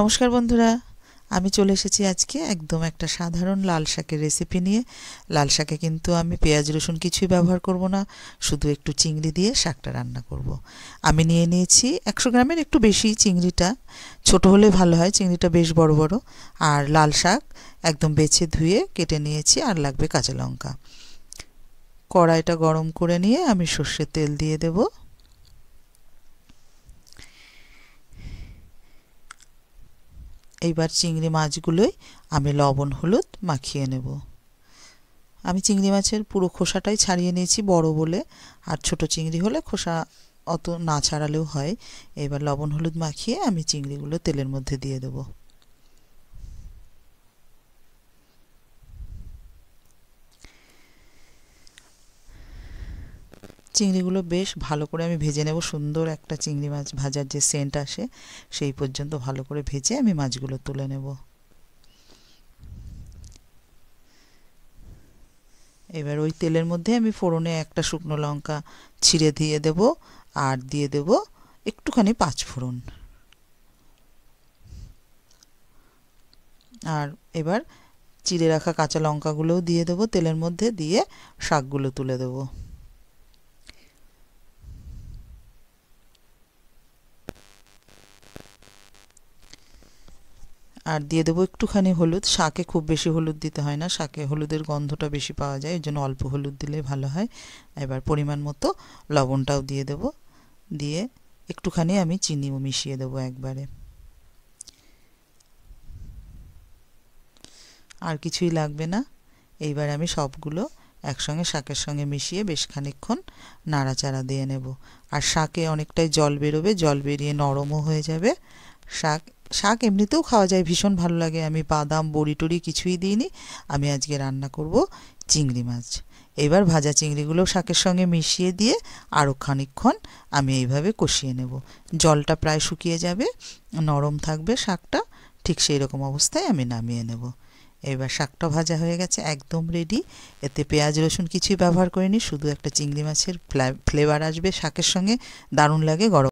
নমস্কার বন্ধুরা, আমি চলে এসেছি আজকে একদম একটা সাধারণ লাল শাকের রেসিপি নিয়ে। লাল শাকে কিন্তু আমি পেঁয়াজ রসুন কিছুই ব্যবহার করব না, শুধু একটু চিংড়ি দিয়ে শাকটা রান্না করব। আমি নিয়ে নিয়েছি 100 গ্রামের একটু বেশি। চিংড়িটা ছোট হলে ভালো হয়, চিংড়িটা বেশ বড় বড়। আর লাল শাক একদম বেছে ধুয়ে কেটে নিয়েছি, আর লাগবে কাঁচা লঙ্কা। কড়াইটা গরম করে নিয়ে আমি সর্ষের তেল দিয়ে দেবো। এইবার চিংড়ি মাছগুলোই আমি লবণ হলুদ মাখিয়ে নেব। আমি চিংড়ি মাছের পুরো খোসাটাই ছাড়িয়ে নিয়েছি বড় বলে, আর ছোট চিংড়ি হলে খোসা অত না ছাড়ালেও হয়। এবার লবণ হলুদ মাখিয়ে আমি চিংড়িগুলো তেলের মধ্যে দিয়ে দেব। চিংড়িগুলো বেশ ভালো করে আমি ভেজে নেব। সুন্দর একটা চিংড়ি মাছ ভাজার যে সেন্ট আসে সেই পর্যন্ত ভালো করে ভেজে আমি মাছগুলো তুলে নেব। এবার ওই তেলের মধ্যে আমি ফোড়নে একটা শুকনো লঙ্কা ছিঁড়ে দিয়ে দেব, আর দিয়ে দেব একটুখানি পাঁচফোড়ন। আর এবার চিড়ে রাখা কাঁচা লঙ্কাগুলোও দিয়ে দেব তেলের মধ্যে, দিয়ে শাকগুলো তুলে দেব। আর দিয়ে দেবো একটুখানি হলুদ। শাকে খুব বেশি হলুদ দিতে হয় না, শাকে হলুদের গন্ধটা বেশি পাওয়া যায়, ওই জন্য অল্প হলুদ দিলে ভালো হয়। এবার পরিমাণ মতো লবণটাও দিয়ে দেব, দিয়ে একটুখানি আমি চিনিও মিশিয়ে দেবো একবারে। আর কিছুই লাগবে না। এইবার আমি সবগুলো একসঙ্গে শাকের সঙ্গে মিশিয়ে বেশ খানিকক্ষণ নাড়াচাড়া দিয়ে নেব। আর শাকে অনেকটাই জল বেরোবে, জল বেরিয়ে নরমও হয়ে যাবে। শাক এমনিতেও খাওয়া যায়, ভীষণ ভালো লাগে। আমি বাদাম বড়ি টড়ি কিছুই দিইনি, আমি আজকে রান্না করব চিংড়ি মাছ। এবার ভাজা চিংড়িগুলো শাকের সঙ্গে মিশিয়ে দিয়ে আরও খানিকক্ষণ আমি এইভাবে কষিয়ে নেব। জলটা প্রায় শুকিয়ে যাবে, নরম থাকবে শাকটা, ঠিক সেই রকম অবস্থায় আমি নামিয়ে নেব। এবার শাকটা ভাজা হয়ে গেছে, একদম রেডি। এতে পেঁয়াজ রসুন কিছুই ব্যবহার করিনি, শুধু একটা চিংড়ি মাছের ফ্লেভার আসবে শাকের সঙ্গে, দারুণ লাগে। গরম